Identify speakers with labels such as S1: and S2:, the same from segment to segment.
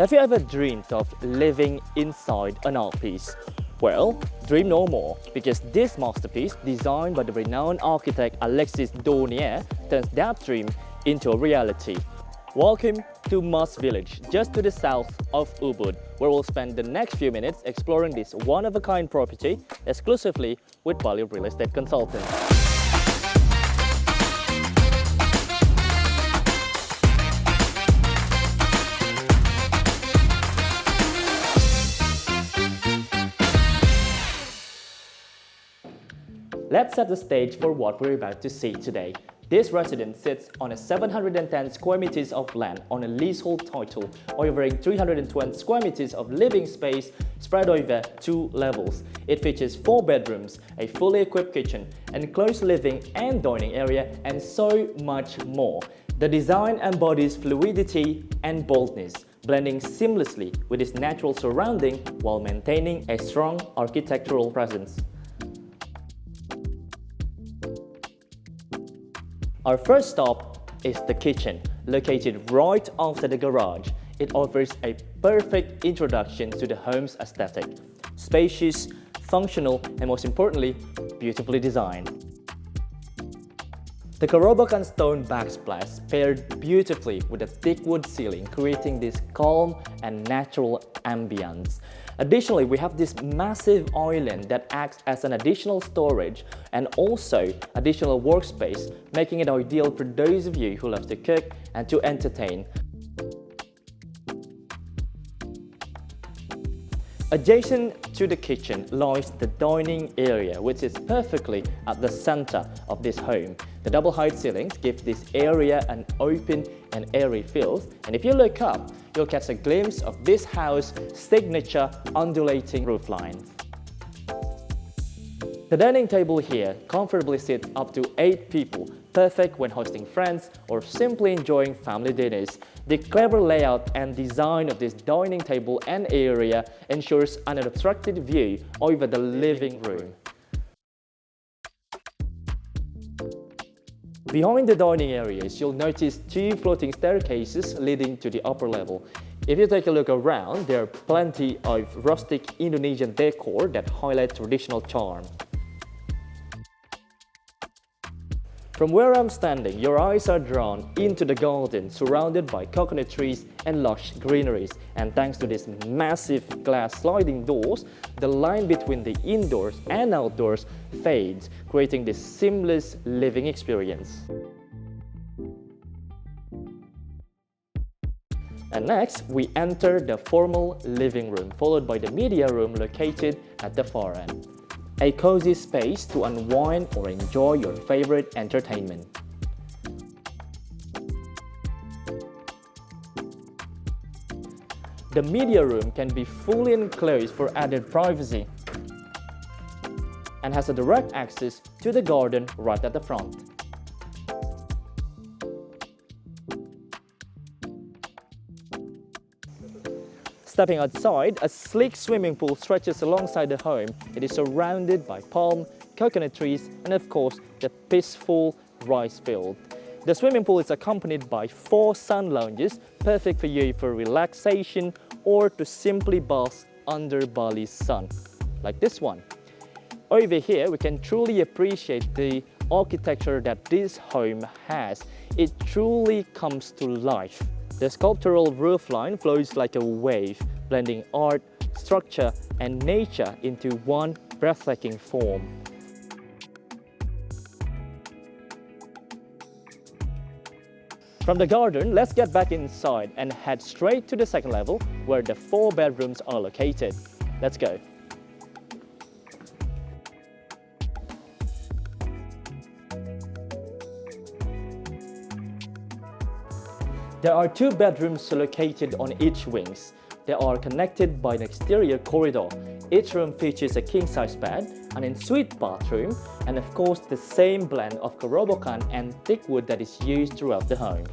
S1: Have you ever dreamed of living inside an art piece? Well, dream no more, because this masterpiece, designed by the renowned architect Alexis Dornier, turns that dream into a reality. Welcome to Mas Village, just to the south of Ubud, where we'll spend the next few minutes exploring this one-of-a-kind property exclusively with Bali real estate consultants. Let's set the stage for what we're about to see today. This residence sits on a 710 square meters of land on a leasehold title, offering 320 square meters of living space spread over 2 levels. It features 4 bedrooms, a fully equipped kitchen, enclosed living and dining area, and so much more. The design embodies fluidity and boldness, blending seamlessly with its natural surrounding while maintaining a strong architectural presence. Our first stop is the kitchen, located right after the garage. It offers a perfect introduction to the home's aesthetic. Spacious, functional, and most importantly, beautifully designed. The Karobokan stone backsplash paired beautifully with a thick wood ceiling, creating this calm and natural ambience. Additionally, we have this massive island that acts as an additional storage and also additional workspace, making it ideal for those of you who love to cook and to entertain. Adjacent to the kitchen lies the dining area, which is perfectly at the center of this home. The double height ceilings give this area an open and airy feel, and if you look up, you'll catch a glimpse of this house's signature undulating roofline. The dining table here comfortably sits up to 8 people, perfect when hosting friends or simply enjoying family dinners. The clever layout and design of this dining table and area ensures an unobstructed view over the living room. Behind the dining areas, you'll notice 2 floating staircases leading to the upper level. If you take a look around, there are plenty of rustic Indonesian decor that highlight traditional charm. From where I'm standing, your eyes are drawn into the garden, surrounded by coconut trees and lush greeneries. And thanks to these massive glass sliding doors, the line between the indoors and outdoors fades, creating this seamless living experience. And next, we enter the formal living room, followed by the media room located at the far end. A cozy space to unwind or enjoy your favorite entertainment. The media room can be fully enclosed for added privacy and has a direct access to the garden right at the front. Stepping outside, a sleek swimming pool stretches alongside the home. It is surrounded by palm, coconut trees, and of course, the peaceful rice field. The swimming pool is accompanied by 4 sun lounges, perfect for you for relaxation or to simply bask under Bali's sun, like this one. Over here, we can truly appreciate the architecture that this home has. It truly comes to life. The sculptural roofline flows like a wave, blending art, structure, and nature into one breathtaking form. From the garden, let's get back inside and head straight to the second level where the 4 bedrooms are located. Let's go. There are 2 bedrooms located on each wings. They are connected by an exterior corridor. Each room features a king-size bed, an ensuite bathroom, and of course the same blend of Karobokan and thick wood that is used throughout the home.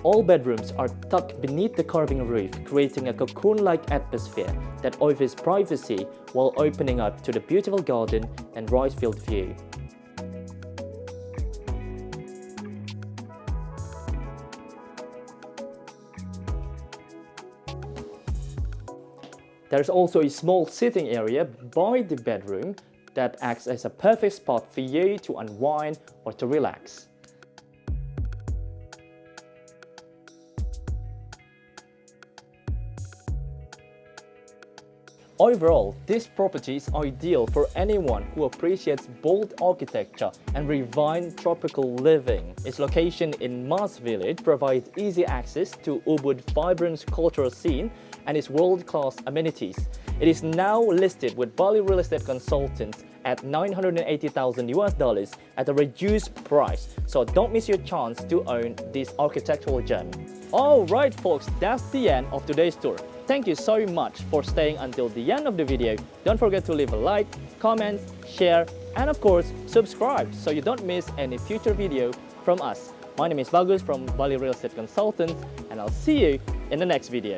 S1: All bedrooms are tucked beneath the carving roof, creating a cocoon-like atmosphere that offers privacy while opening up to the beautiful garden and rice field view. There's also a small sitting area by the bedroom that acts as a perfect spot for you to unwind or to relax. Overall, this property is ideal for anyone who appreciates bold architecture and refined tropical living. Its location in Mas Village provides easy access to Ubud's vibrant cultural scene and its world-class amenities. It is now listed with Bali real estate consultants at $980,000 at a reduced price, so don't miss your chance to own this architectural gem. Alright folks, that's the end of today's tour. Thank you so much for staying until the end of the video. Don't forget to leave a like, comment, share, and of course, subscribe so you don't miss any future video from us. My name is Bagus from Bali Real Estate Consultants, and I'll see you in the next video.